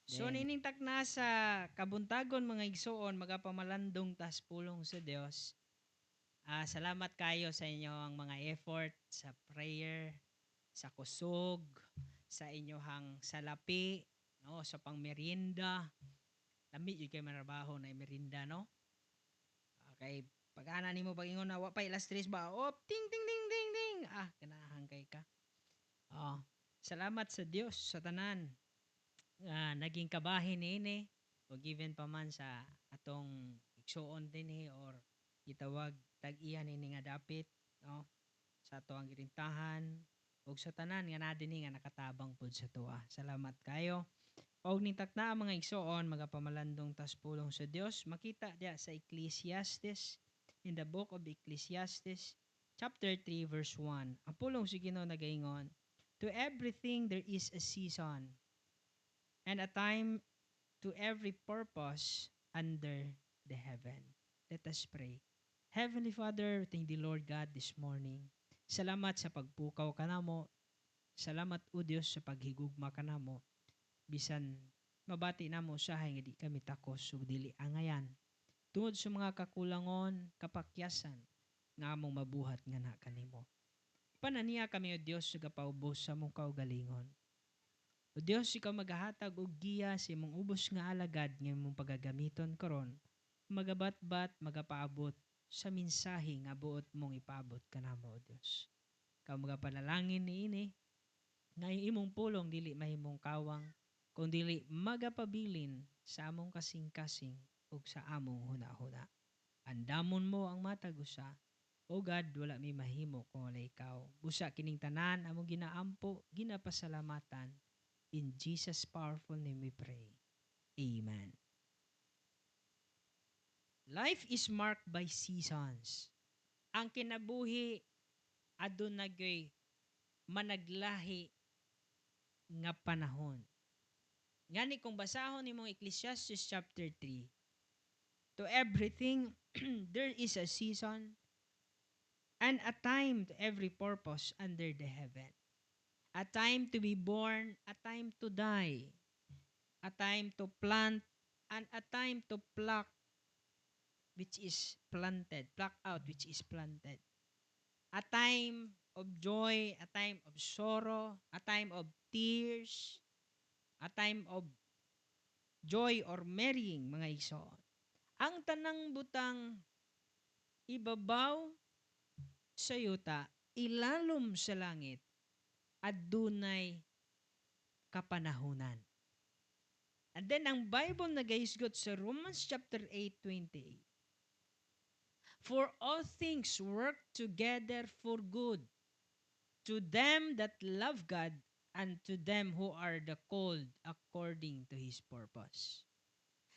So nining takna sa kabuntagon mga igsoon magapamalandong tas pulong sa Dios. Salamat kayo sa inyong mga effort sa prayer, sa kusog, sa inyohang salapi, no, sa pangmerienda. Lami jud kay marabaho na merienda, no? Okay, pag-ana nimo pag-ingon na wa pa ilas tres ba? Oh, ting ting ting ting ting. Ganahan kay ka. Oh, salamat sa Dios sa tanan. Naging kabahin niini o given pa man sa atong igsuon dinhi or gitawag tag-iya nini nga dapit, no, sa ato ang girintahan ug sa tanan nga na dinhi nga nakatabang pud sa tuwa. Salamat kayo. Og ning takna mga igsuon magapamalandong tas pulong sa Dios makita dia sa Ecclesiastes, in the book of Ecclesiastes chapter 3 verse 1. Ang pulong si Ginoo nagaingon, to everything there is a season and a time to every purpose under the heaven. Let us pray. Heavenly Father, thank the Lord God this morning. Salamat sa pagpukaw ka namo. Salamat o Dios sa paghigugma ka namo. Bisan mabati namo sahay nga di kami takos ug dili angayan. Tungod sa mga kakulangon, kapakyasan nga among mabuhat nga na kanimo. Pananiya kami o Dios sa gapaubos sa mong kaugalingon. O Dios, ikaw maghahatag og giya sa imong ubos nga alagad nga imong pagagamiton karon, magabatbat, magapaabot sa mensahe nga buot mong ipaabot kanamo o Dios. Ikaw magapanalangin niini nga imong pulong dili mahimong kawang, kung dili magapabilin sa among kasing-kasing ug sa among hunahuna. Andamon mo ang matag usa. O God, wala mi mahimo kung wala ikaw. Busa kining tanan among ginaampo, ginapasalamatan. In Jesus' powerful name we pray. Amen. Life is marked by seasons. Ang kinabuhi adun nagyoy managlahi nga panahon. Ngani kung basahon nimong Ecclesiastes chapter 3, to everything there is a season and a time to every purpose under the heaven. A time to be born, a time to die, a time to plant, and a time to pluck, which is planted, pluck out, which is planted. A time of joy, a time of sorrow, a time of tears, a time of joy or marrying, mga igsoon. Ang tanang butang ibabaw sa yuta, ilalom sa langit, adunay kapanahunan. And then ang Bible nagahisgot sa Romans chapter 8:28. For all things work together for good to them that love God and to them who are the called according to His purpose.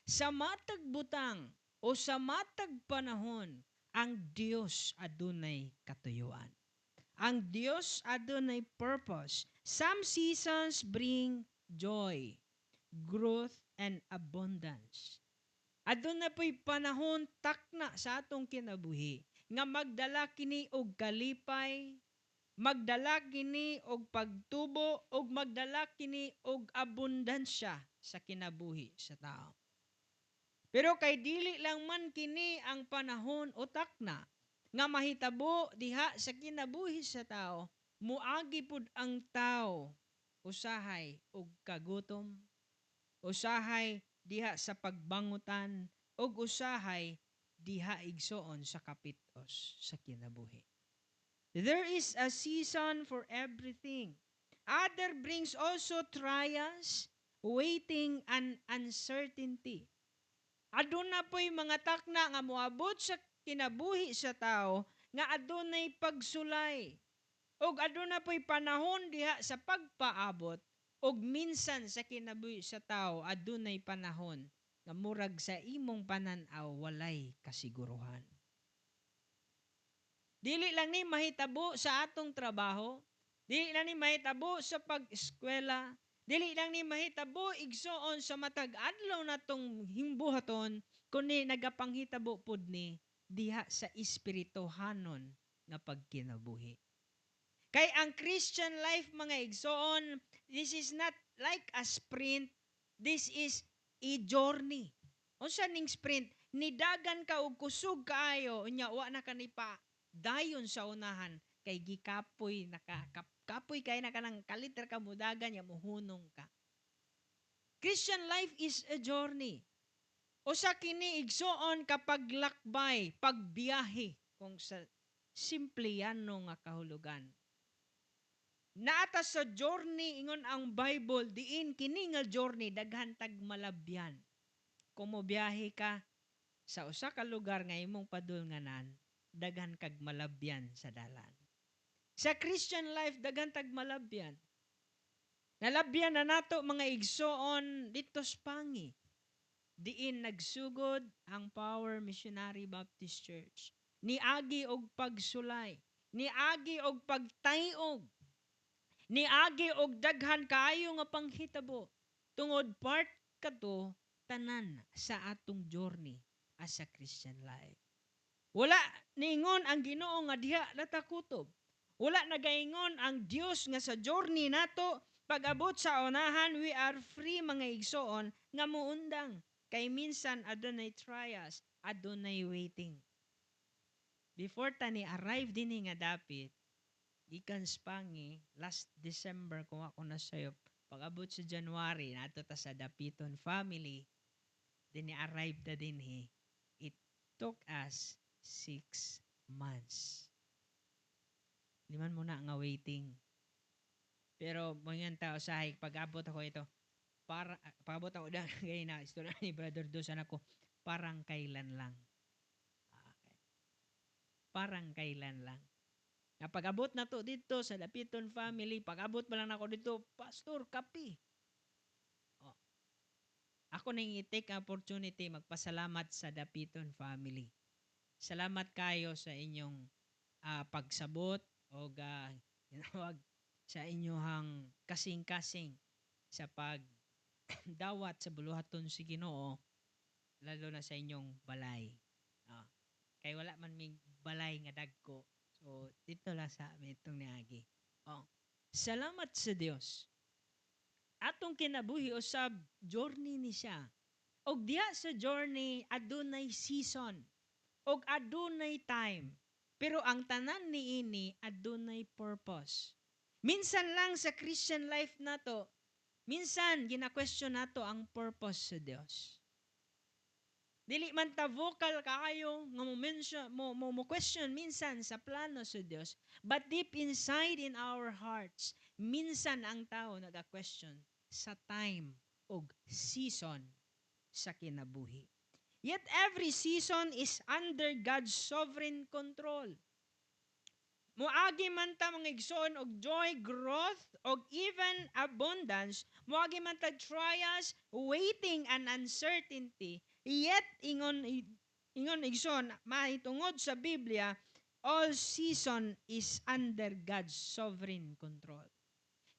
Sa matag butang o sa matag panahon, ang Dios adunay katuyuan. Ang Dios adunay purpose. Some seasons bring joy, growth, and abundance. Aduna po'y panahon takna sa atong kinabuhi nga magdala kini og kalipay, magdala kini og pagtubo, og magdala kini og abundansya sa kinabuhi sa tao. Pero kay dili lang man kini ang panahon o takna nga mahitabo diha sa kinabuhi sa tao, muagi pud ang tao usahay og kagutom, usahay diha sa pagbangutan, og usahay diha igsoon sa kapitos sa kinabuhi. There is a season for everything. Other brings also trials, waiting, and uncertainty. Aduna po'y mga takna nga moabot sa kinabuhi sa tao nga adunay pagsulay. Og aduna po'y panahon diha sa pagpaabot og minsan sa kinabuhi sa tao adunay panahon nga murag sa imong panan-aw walay kasiguruhan. Dili lang ni mahitabo sa atong trabaho, dili lang ni mahitabo sa pag-eskwela, dili lang ni mahitabo igsoon sa matag adlaw natong himbuhaton, kundi nagapanghitabo pud ni diha sa espirituhanon nga pagkinabuhi. Kay ang Christian life mga igsoon, this is not like a sprint, This is a journey. Unsa ning sprint, nidagan ka og kusog kaayo, unya wa na kanipa dayon sa unahan kay gikapoy kapoy kay na kanang kaliter ka mudagan ya muhunong ka. Christian life is a journey. Usa kini igsuon kapag lakbay, pagbiyahe kung sa simple yano nga kahulugan. Naata sa journey ingon ang Bible diin kini nga journey daghan tag malabyan. Kung mobiyahe ka sa usa ka lugar nga imong padulnganan, daghan kag malabyan sa dalan. Sa Christian life daghan tag malabyan. Nalabyan na nato mga igsoon dito sa Pangi. Diin nagsugod ang Power Missionary Baptist Church. Niagi og pagsulay, niagi og pagtayog, niagi og daghan kaayo nga panghitabo. Tungod part kato tanan sa atong journey as a Christian life. Wala niingon ang Ginoo nga diha natakutob. Wala nagaingon ang Dios nga sa journey nato pag-abot sa unahan we are free mga igsoon nga muundang. Kay minsan adunay trials, adunay waiting. Before tani arrive dinhi nga dapit, gikan Pangi last December kung ako nasayop, pag-abot sa January nato ta sa Dapiton family, dinhi arrive ta dinhi. It took us 6 months. Liman muna nga waiting. Pero mga tao sa pag-abot ako ito, para pabot ako dahil ngayon na istorya ni Brother Dos anak ko, parang kailan lang. Okay. Parang kailan lang. Pag-abot na to dito sa Dapiton family, pag-abot pa lang ako dito, Pastor, kapi. Oh. Ako nang i-take opportunity magpasalamat sa Dapiton family. Salamat kayo sa inyong pagsabot o sa inyong kasing-kasing sa dawat sa buluhaton si Ginoo lalo na sa inyong balay. Kay wala man may balay nga dagko. So dito lang sa amin itong niagi. Salamat sa Dios. Atong kinabuhi usab journey ni siya. Og diha sa journey adunay season. Og adunay time. Pero ang tanan niini adunay purpose. Minsan lang sa Christian life nato, minsan gina-question nato ang purpose sa Dios. Dili man ta vocal kaayo nga mo question minsan sa plano sa Dios, but deep inside in our hearts, minsan ang tao naga-question sa time og season sa kinabuhi. Yet every season is under God's sovereign control. Moagi man ta mga igsoon og joy, growth, og even abundance, moagi man ta trials, waiting, and uncertainty. Yet, ingon igsoon, mahitungod sa Biblia, all season is under God's sovereign control.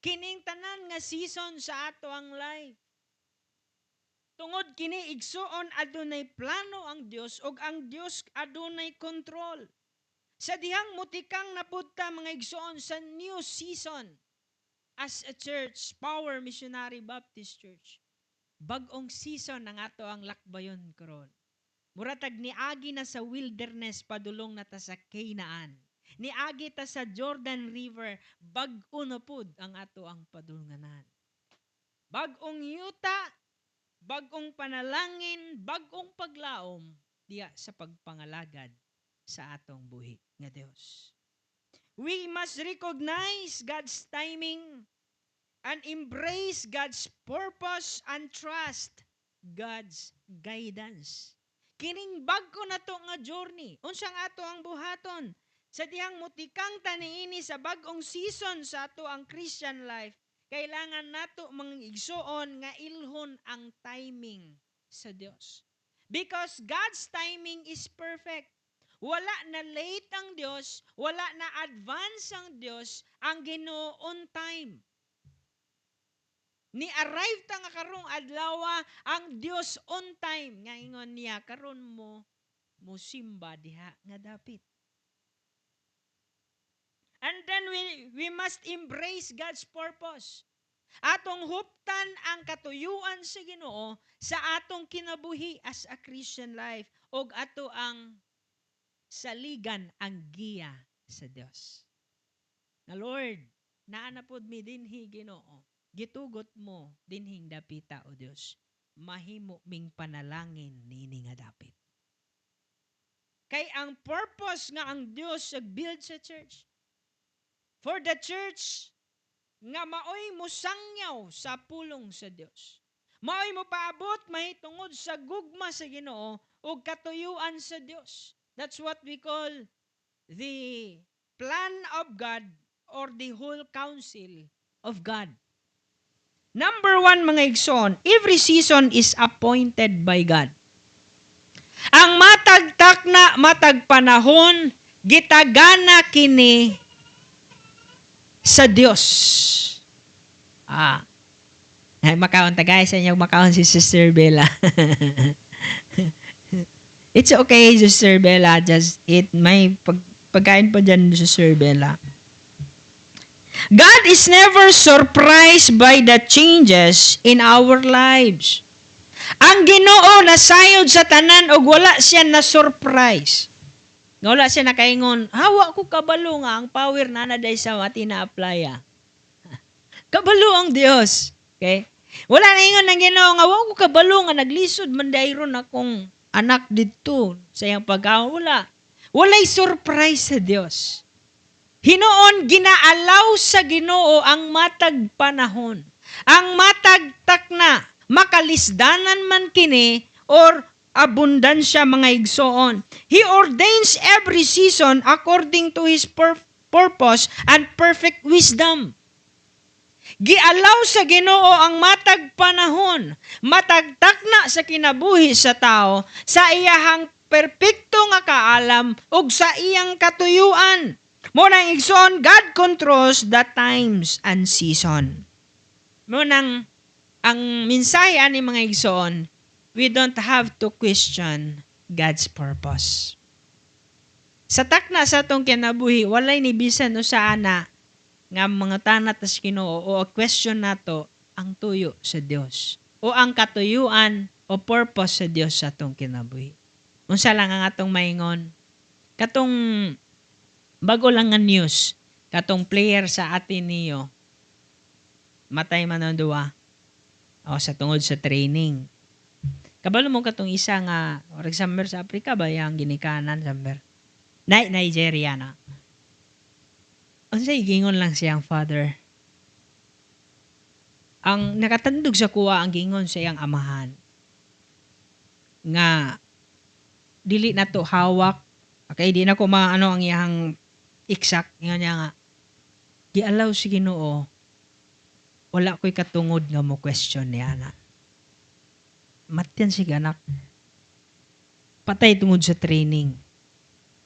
Kining tanan nga season sa ato ang life. Tungod kini igsoon adunay plano ang Dios ug ang Dios adunay control. Sa dihang mutikang napudta mga igsoon sa new season as a church, Power Missionary Baptist Church. Bag-ong season ang ato ang lakbayon karon. Muratag niagi na sa wilderness padulong na ta sa Canaan. Niagi ta sa Jordan River, bag-o na pud ang ato ang padulnganan. Bag-ong yuta, bag-ong panalangin, bag-ong paglaom diya sa pagpangalagad sa atong buhi nga Dios. We must recognize God's timing and embrace God's purpose and trust God's guidance. Kining bag-o na to nga journey, unsang ato ang buhaton sa dihang mutikang taniini sa bag-ong season sa ato ang Christian life. Kailangan nato mga igsoon nga ilhon ang timing sa Dios. Because God's timing is perfect. Wala na late ang Dios, wala na advance ang Dios, ang Ginoo on time. Ni-arrive ta nga karong adlaw ang Dios on time. Nga ingon niya, karon mo simba diha nga dapit. And then we must embrace God's purpose. Atong huptan ang katuyuan sa Ginoo sa atong kinabuhi as a Christian life og ato ang saligan ang giya sa Dios. Na Lord, naa na pod mi dinhi Ginoo. Gitugot mo dinhing dapita o Dios. Mahimo ming panalangin nini nga dapit. Kay ang purpose nga ang Dios nag-build sa church for the church nga maoy mo sangyaw sa pulong sa Dios. Maoy mo paabot mahitungod sa gugma sa Ginoo ug katuyuan sa Dios. That's what we call the plan of God or the whole counsel of God. Number 1, mga igsoon, every season is appointed by God. Ang matagtak na matag panahon, gitagana kini sa Dios. Makaon ta guys, anyang makaon si Sister Bella. It's okay, Sister Bella, just eat. May pagkain pa dyan, Sister Bella. God is never surprised by the changes in our lives. Ang Ginoo nasayod sa tanan og wala siya na surprise. Wala siya nakaingon, hawa ko kabalo nga ang power na naday sa mati na applya. Kabalo ang Dios. Okay? Wala na ingon ng Ginoo nga wa ko kabalo nga naglisod man dayron akong anak didto sa iyang pagkaon. Wala. Walay surprise sa Dios. Hinoon ginaalaw sa Ginoo ang matag panahon. Ang matag takna makalisdanan man kini or abundansya mga igsoon. He ordains every season according to His purpose and perfect wisdom. Gialaw sa Ginoo ang matag panahon, matagtakna sa kinabuhi sa tao, sa iyahang perpekto nga kaalam ug sa iyang katuyuan. Munang igsoon, God controls the times and season. Munang ang mensahe ani mga igsoon, we don't have to question God's purpose. Sa takna sa atong kinabuhi, walay ni bisan usaana nga mga tanat sa Ginoo o question nato ang tuyo sa Dios o ang katuyuan o purpose sa Dios sa atong kinabuhi. Unsa lang ang atong maingon? Katong bago lang nga news, katong player sa Ateneo, matay man ang duwa o sa tungod sa training. Kabalo mo katong isa nga, for example sa Africa ba yung ginikanan, Nigeria na. Unsay gingon lang siyang father. Ang nakatandog sa kuwa ang gingon sa iyang amahan nga dili na to hawak. Okay, di na ko maano ang iyang exact nga niya nga. Gialaw si Ginoo. Wala ko'y katungod nga mo question niya na. Matyan si anak. Patay tungod sa training.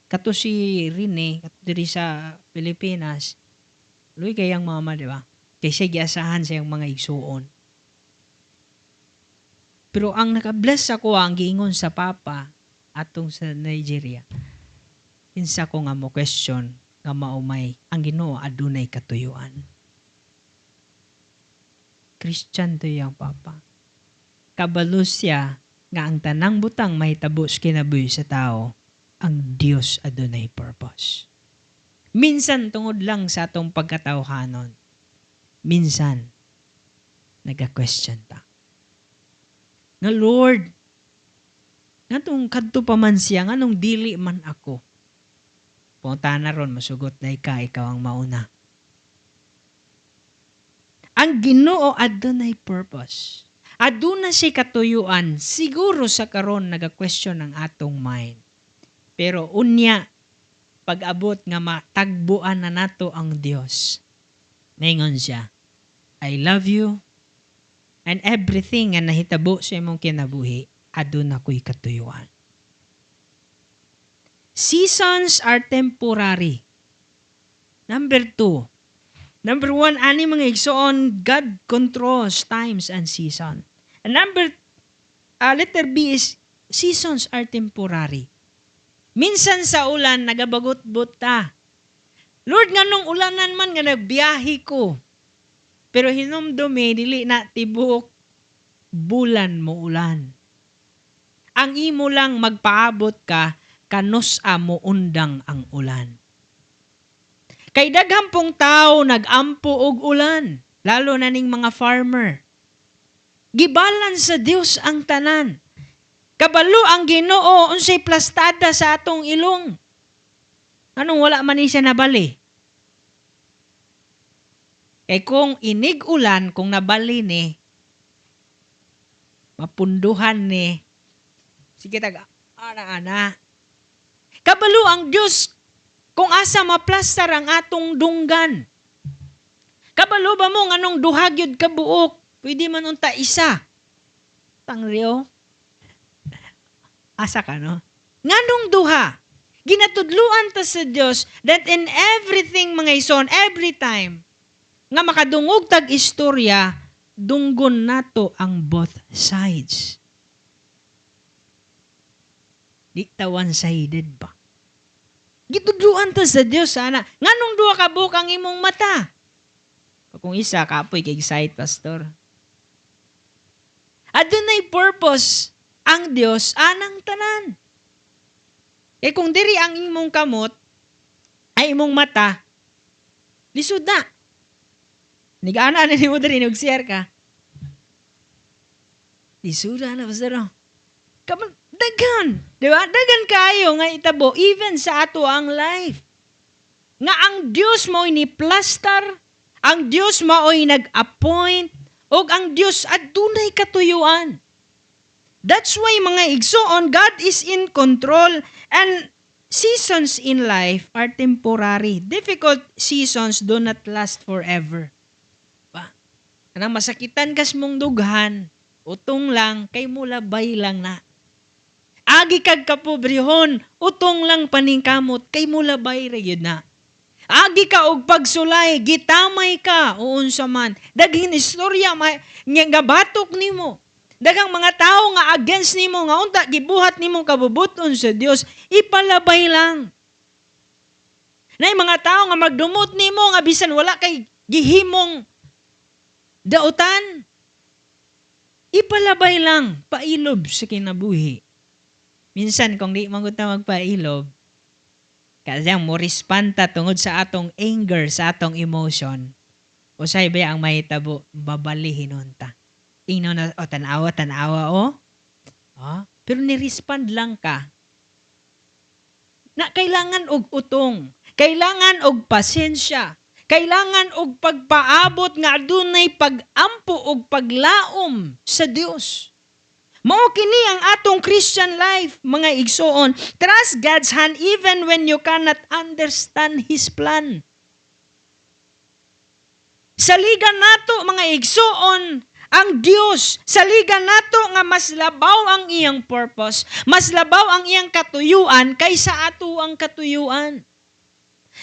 Kato si Rene, kato diri sa Pilipinas, luy kayang mama, di ba? Kaysa giasahan sa yung mga igsuon. Pero ang nakabless ako ang giingon sa papa atong sa Nigeria. Kinsa ko nga mo question nga maumay ang Ginoo adunay katuyuan. Christian to yung papa. Kabalo siya nga ang tanang butang mahitabos kinabuhi sa tao, ang Dios adunay purpose. Minsan tungod lang sa atong pagkatawhanon. Minsan naga-question ta. Nga Lord, ngatong kadto pa man siya, nganong dili man ako. Punta na ron, masugot na ikaw ang mauna. Ang Ginoo adunay purpose. Aduna si katuyuan, siguro sa karon naga-question ang atong mind. Pero unya, pag-abot nga matagbuan na nato ang Dios. Naingon siya, I love you, and everything nga nahitabo sa imong kinabuhi, aduna ko'y katuyuan. Seasons are temporary. Number 2, Number 1, ani mga igsoon, God controls times and season. And letter B is, seasons are temporary. Minsan sa ulan, nagabagot-but ta. Lord, nga nung ulanan man nga nagbiyahe ko. Pero hinumdumi, dili na tibuok bulan mo ulan. Ang imo lang magpaabot ka, kanusa mo undang ang ulan. Kay daghang pong tao nag-ampo og ulan, lalo na ning mga farmer. Gibalan sa Dios ang tanan. Kabalo ang Ginoo unsay plastada sa atong ilong. Anong wala man ni siya nabali? Kay kung inig ulan, kung nabali ni, mapunduhan ni, sige ana-ana. Kabalo ang Diyos kung asa maplastar ang atong dunggan. Kabalo ba mo anong duhagyod kabuok? Pwede man unta isa. Tangriyo. Asa ka, no? Nganong duha? Ginatudluan ta sa Dios that in everything, mga ison, every time, nga makadungog tag istorya, dunggon nato ang both sides. Di ta one-sided ba? Gitudluan ta sa Dios, sana. Nganong duha ka buok ang imong mata? Kung isa, kapoy kay sight, pastor. Adunay purpose ang Dios anang tanan. Eh kung diri ang imong kamot, ay imong mata, lisod na. Nigana na ni mo diri, nag-share ka. Lisod na, pastor. Dagan. Diba? Dagan kayo nga itabo, even sa ato ang life. Nga ang Diyos mo'y ni-plaster, ang Diyos mo'y nag-appoint, o ang Diyos at dunay katuyuan. That's why mga igsoon, God is in control and seasons in life are temporary. Difficult seasons do not last forever. Ba? Anang masakitan kas mong dughan, utong lang, kay mulabay lang na. Agi kag kapobrehon, utong lang paningkamot, kay mulabay ra gyud na. Agi ka og pagsulay, gitamay ka, uunsa man. Daghin istorya nga gabatok nimo. Dagang mga tao nga against nimo nga unta gibuhat nimo kabubuton sa Dios, ipalabay lang. Nay mga tao nga magdumot nimo nga bisan wala kay gihimong dautan, ipalabay lang, pailob sa kinabuhi. Minsan kung di mangut na magpailob, kasi mo respond ta tungod sa atong anger, sa atong emotion, usay ba ang mahitabo, babalihin unta. Ino na, tanawa, pero ni-respond lang ka. Na kailangan og utong, kailangan og pasensya, kailangan og pagpaabot nga adunay pag-ampo og paglaom sa Dios. Mao kini ang atong Christian life, mga igsoon. Trust God's hand even when you cannot understand His plan. Saligan nato, mga igsoon, ang Dios, saligan nato nga mas labaw ang iyang purpose, mas labaw ang iyang katuyuan kaysa ato ang katuyuan.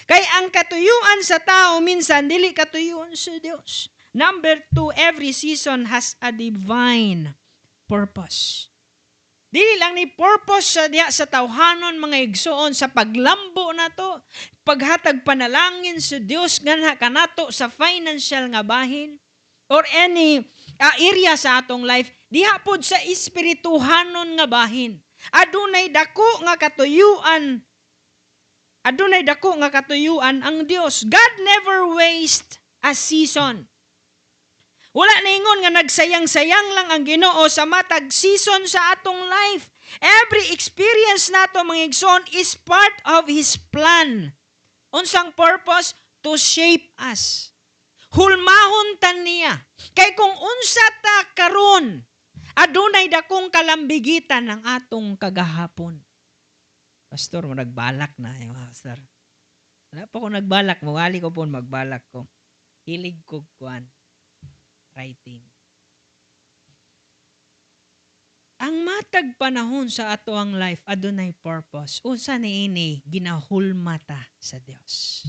Kay ang katuyuan sa tao minsan dili katuyuan sa Dios. Number 2, every season has a divine purpose. Dili lang ni purpose sa diya sa tawhanon, mga igsoon, sa paglambo nato, paghatag panalangin sa Dios nga kanato sa financial nga bahin or any area sa atong life, diha pod sa espirituhanon nga bahin. Adunay dako nga katuyuan ang Dios. God never waste a season. Wala na ingon nga nagsayang-sayang lang ang Ginoo sa matag season sa atong life. Every experience nato, mga igsoon, is part of His plan. Unsang purpose? To shape us. Hulmahon ta niya. Kay kung unsa ta karon, adunay dakong kalambigitan ng atong kagahapon. Pastor, mo nagbalak na. Pastor. Wala pa ko nagbalak. Mawali ko po magbalak ko. Hilig ko kuan. Writing. Ang matag panahon sa ato ang life, adunay purpose. Unsa niini ginahulmata sa Dios.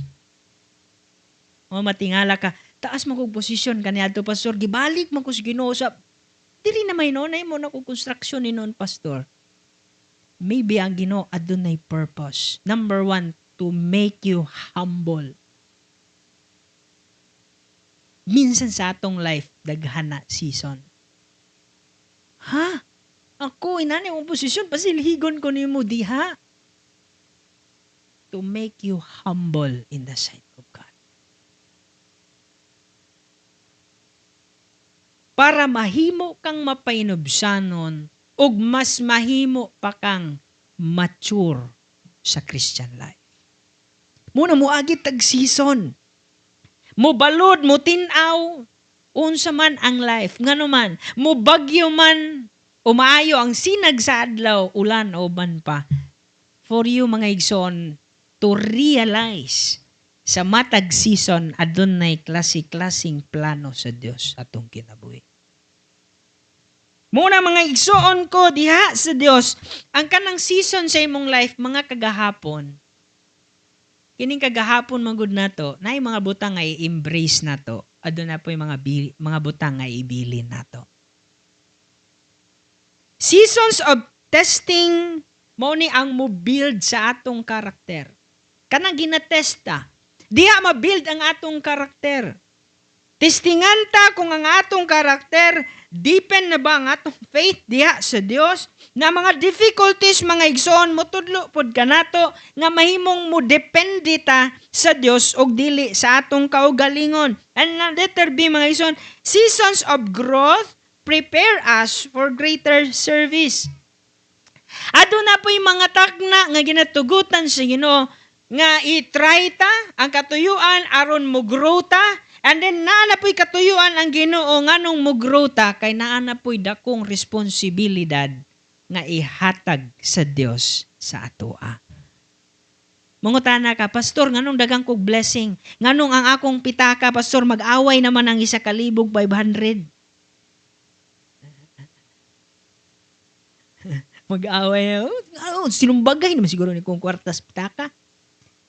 O matingala ka, taas mo kong posisyon kaniadto, pastor, gibalik mo ko sa Ginoo sa dili na may noon mo na kong construction ni noon, pastor. Maybe ang Ginoo adunay purpose. Number 1, to make you humble. Minsan sa atong life, daghan na season. Ha? Ako, inani mong posisyon, pasilhigon ko ni mo diha. To make you humble in the sight of God. Para mahimo kang mapainobsanon ug mas mahimo pa kang mature sa Christian life. Muna mo agit tag season. Mo balod, mo tinaw, unsa man ang life. Ngano man, mo bagyo man, umaayo ang sinag sa adlaw, ulan o man pa. For you mga igsoon, to realize sa matag season adunay klase-klaseng plano sa Dios atong kinabuhi. Muna mga igsoon ko diha sa Dios, ang kanang season sa imong life mga kagahapon. Kining kagahapon magud nato, naay mga butang nga i-embrace nato. Aduna po yung mga butang nga ibilin nato. Seasons of testing mao ni ang mo build sa atong karakter. Kanang ginatesta, diha ma-build ang atong karakter. Testingan ta kung ang atong karakter, deepen na ba ang atong faith diha sa Dios? Na mga difficulties, mga igsoon, mutudlo pod kanato nga mahimong mo depende ta sa Dios og dili sa atong kaugalingon. And let there be, mga igsoon, seasons of growth prepare us for greater service. Aduna po yung mga takna nga ginatugutan sa Ginoo nga i-try ta ang katuyuan aron mo grow ta. And then naana po'y katuyuan ang Ginoo nganong mo grow ta kay naana po'y dakong responsibilidad nga ihatag sa Dios sa atoa. Mangutana ka, Pastor, nganong dagang kog blessing? Nganong ang akong pitaka, Pastor, mag-away naman ang 1,500? Mag-away, sinumbagay naman siguro ni kong kwartas pitaka.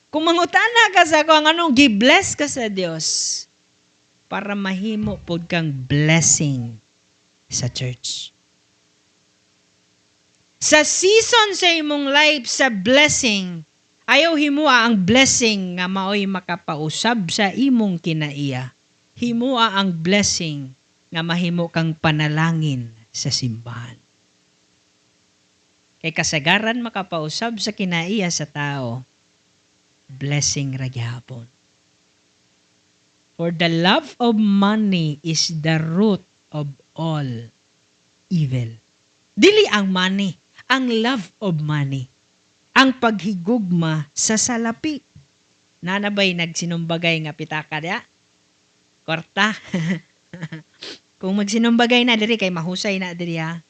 Kung mangutana ka sa ako, nganong gi-bless ka sa Dios para mahimo pod kang blessing sa church. Sa season sa imong life sa blessing, ayaw himua ang blessing nga maoy makapausab sa imong kinaiya. Himua ang blessing nga mahimo kang panalangin sa simbahan. Kay kasagaran makapausab sa kinaiya sa tao, blessing ra gyapon. For the love of money is the root of all evil. Dili ang money, ang love of money. Ang paghigugma sa salapi. Nanabay nagsinumbagay nga pitaka dia? Korta. Kung magsinumbagay na diri kay mahusay na diri ha.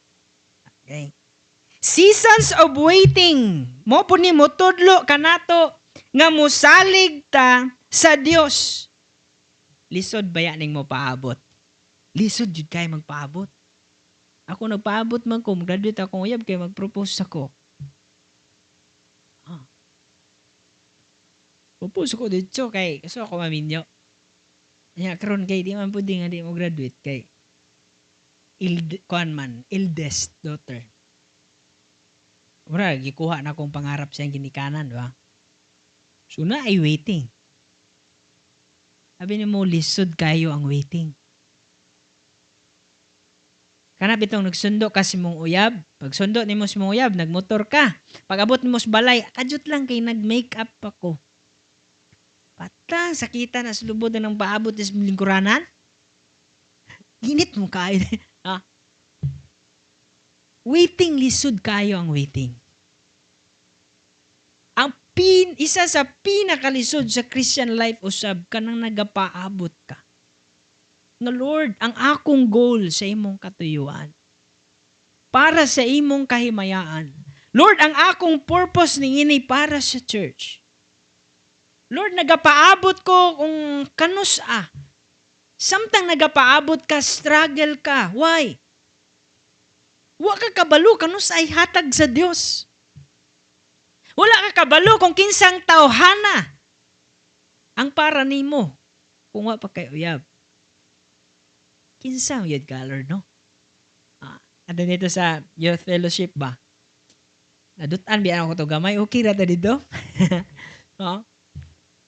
Okay. Seasons of waiting. Mo po ni mo tudlo kanato nga musalig ta sa Dios. Lisod baya ning mo paabot. Lisod jud kay magpaabot. Ako nagpaabot man ko, graduate ako uyab kay mag-propose ako. Propose ko dito kay kaso ako maminyo. Nya karon kay di man pud nga di mo graduate kay eldest daughter. Ura, gikuha na akong pangarap siyang ginikanan, ba? So na ay waiting. Sabi ni mo, lisod kayo ang waiting. Kanap itong nagsundo ka si mong uyab. Pag sundo ni mo si mong uyab, nagmotor ka. Pag abot ni mo sa balay, kadyot lang kay nag-makeup ako. Pata, sakita na sa lubod na ng paabot sa lingkuranan. Ginit mo kayo. Ha? Waiting, lisod kayo ang waiting. Isa sa pinakalisod sa Christian life usab kanang nagapaabot ka. Nga Lord, ang akong goal sa imong katuyuan, para sa imong kahimayaan. Lord, ang akong purpose niini para sa church. Lord, nagapaabot ko kung kanus Samtang nagapaabot ka, struggle ka. Why? Wa ka kabalo, kanus ay hatag sa Dios. Wala ka kabalo kung kinsang tawhana ang para nimo kung wa pa kay uyab. Kinsang yun ka, Lord, no? Ano nito sa youth fellowship ba? Nadutan biyan ako to gamay. Okay ra ta dito? No?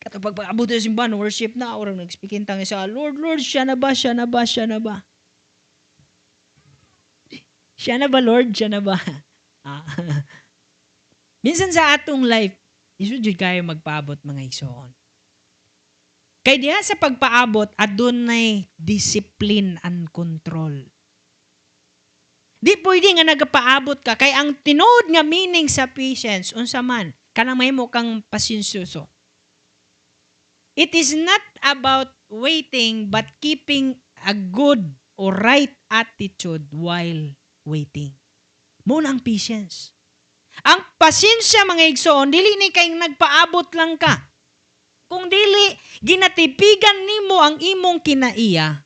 Kato pag-abot sa simbahan, worship na, orang nag-speaking tanga sa Lord, Lord, siya na ba, siya na ba, siya na ba? Siya na ba, Lord, siya na ba? Ah. Minsan sa atong life, iso jud kayo magpaabot mga igsoon. Kay diha sa pagpaabot, adunay discipline and control. Di pwede nga nagapaabot ka, kay ang tinuod nga meaning sa patience, unsa man, kanang mahimo kang pasensyoso. It is not about waiting, but keeping a good or right attitude while waiting. Muna ang patience. Ang pasensya, mga igsoon, dili ni kay nagpaabot lang ka. Kung dili, ginatipigan nimo ang imong kinaiya,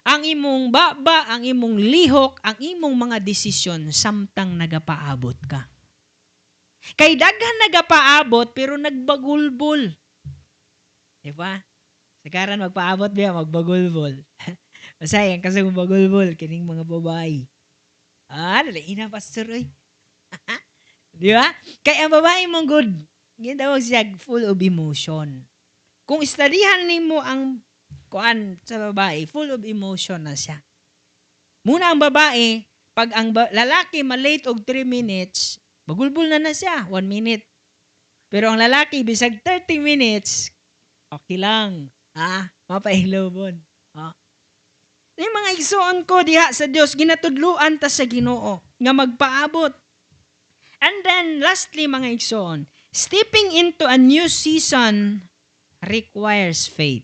ang imong baba, ang imong lihok, ang imong mga desisyon, samtang nagapaabot ka. Kay daghan nagapaabot, pero nagbagulbol. Diba? Sakaran magpaabot biya, magbagulbol. Masayang kasi magbagulbol, kining mga babae. Nalaina, pastor, oy. Di ba? Kaya ang babae mong good, ginatawag siya full of emotion. Kung istadihan nimo ang kuan sa babae, full of emotion na siya. Muna ang babae, pag ang lalaki malate og 3 minutes, magulbul na siya, 1 minute. Pero ang lalaki, bisag 30 minutes, okay lang. Mapailobon. Yung mga igsoon ko diha sa Dios, ginatudluan ta sa Ginoo nga magpaabot. And then, lastly, mga igsoon, stepping into a new season requires faith.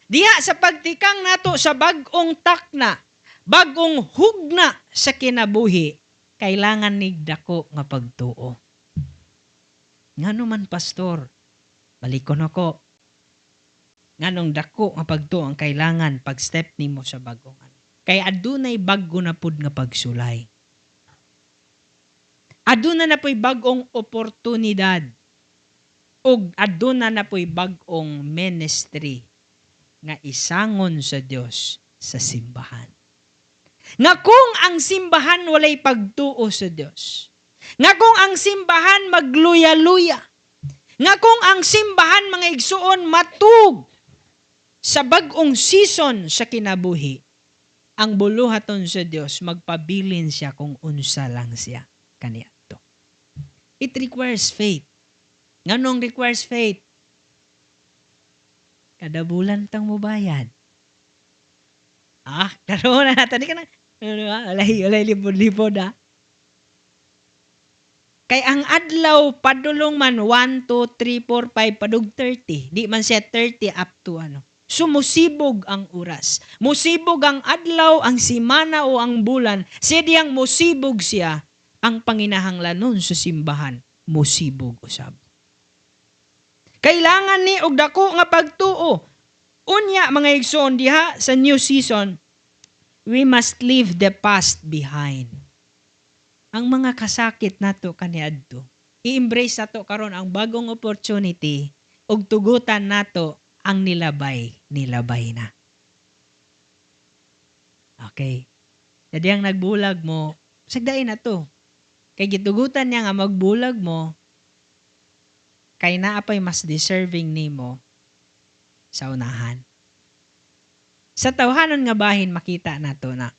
Diha sa pagtikang nato sa bag-ong takna, bag-ong hugna sa kinabuhi, kailangan nigdako nga pagtuo. Ngano man, pastor, balikon ako. Nganong dako nga pagtuo ang kailangan pag step nimo sa bag-ong ano. Kay adunay bago na pud nga pagsulay. Aduna na po'y bag-ong oportunidad. O aduna na po'y bag-ong ministry nga isangon sa Dios sa simbahan. Nga kung ang simbahan walay pagtuo sa Dios, nga kung ang simbahan magluya-luya, nga kung ang simbahan mga igsuon matug sa bag-ong season sa kinabuhi, ang buluhaton sa Dios magpabilin siya kung unsa lang siya kaniadto. It requires faith. Nganong requires faith? Kada bulan tang mo bayad. Karoon na natin. Di ka na. Alay, libod-libod Kay ang adlaw, padulong man, 1, 2, 3, 4, 5, padug 30. Di man siya 30 up to ano. So, musibog ang oras. Musibog ang adlaw, ang simana o ang bulan. Siya musibog siya, ang panginahanglanon sa simbahan, musibog usab. Kailangan ni og dako nga pagtuo. Unya mga igsoon diha sa new season, we must leave the past behind. Ang mga kasakit nato kaniadto, i-embrace nato karon ang bagong opportunity ug tugutan nato ang nilabay na. Okay. Jadi ang nagbulag mo, sagdain na to. Kay gitugutan niya nga magbulag mo, kay naapay mas deserving nimo sa unahan. Sa tawhanon nga bahin makita nato na.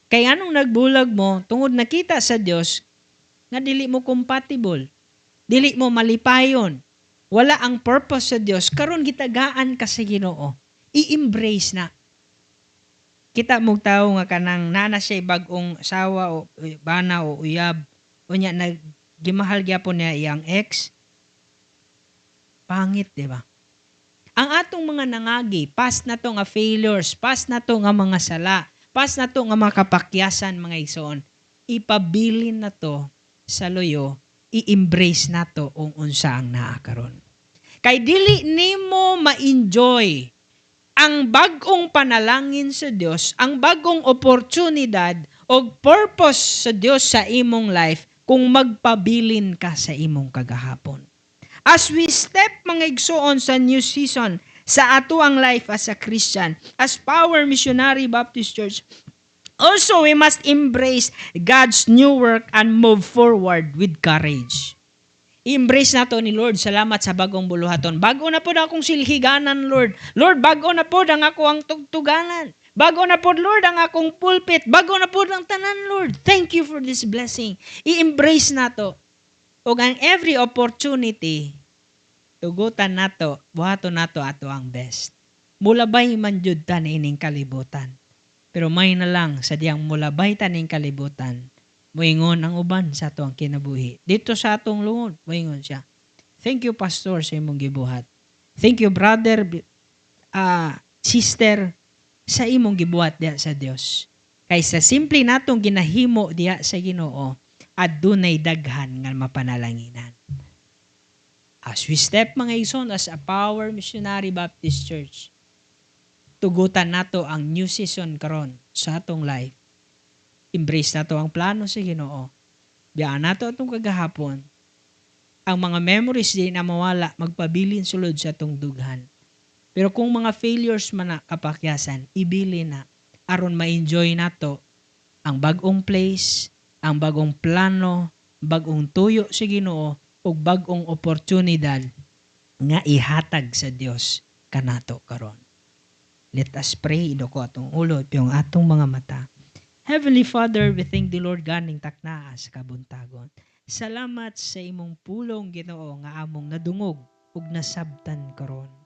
Kay anong nagbulag mo, tungod nakita sa Dios nga dili mo compatible, dili mo malipayon, wala ang purpose sa Dios, karon gitagaan ka sa Ginoo. I-embrace na. Kita mong tao nga kanang nana siya bagong asawa o bana o uyab, unya nagimahal gyapon niya iyang ex. Pangit, di ba? Ang atong mga nangagi, past na to nga failures, past na to nga mga sala, past na to nga mga kapakyasan, mga igsoon, ipabilin na to sa loyo, i-embrace na to kung unsa ang naa karon. Kay dili nimo ma-enjoy ang bagong panalangin sa Dios, ang bagong oportunidad o purpose sa Dios sa imong life kung magpabilin ka sa imong kagahapon. As we step mga igsoon sa new season sa ato ang life as a Christian, as Power Missionary Baptist Church, also we must embrace God's new work and move forward with courage. I-embrace nato ni Lord. Salamat sa bagong buluhaton. Bago na po akong silhiganan, Lord. Lord, bago na po ang ako ang tugtuganan. Bago na po, Lord, ang akong pulpit. Bago na po ang tanan, Lord. Thank you for this blessing. I-embrace nato. O ang every opportunity, tugutan nato, buhaton nato ato ang best. Mulabay man jud ta ining kalibutan. Pero may na lang sa diyang mulabay ta ning kalibutan. Moingon ang uban sa ato ang kinabuhi. Dito sa atong lungod, moingon siya. Thank you, Pastor, sa imong gibuhat. Thank you, brother, sister, sa imong gibuhat diya sa Dios. Kaysa simple natong ginahimo diya sa Ginoo, adunay daghan nga mapanalanginan. As we step, mga igsoon, as a Power Missionary Baptist Church, tugutan nato ang new season karon sa atong life. Embrace nato ang plano sa Ginoo. Biyaan nato atong kagahapon. Ang mga memories di na mawala, magpabilin sulod sa atong dughan. Pero kung mga failures man na kapakyasan, ibili na aron ma-enjoy nato ang bagong place, ang bagong plano, bagong tuyo sa Ginoo, o bagong oportunidad nga ihatag sa Dios kanato karon. Let us pray. Idoko atong ulo, yung atong mga mata. Heavenly Father, we thank the Lord ganing taknaa sa kabuntagon. Salamat sa imong pulong, Ginoo, nga among nadungog ug nasabtan karon.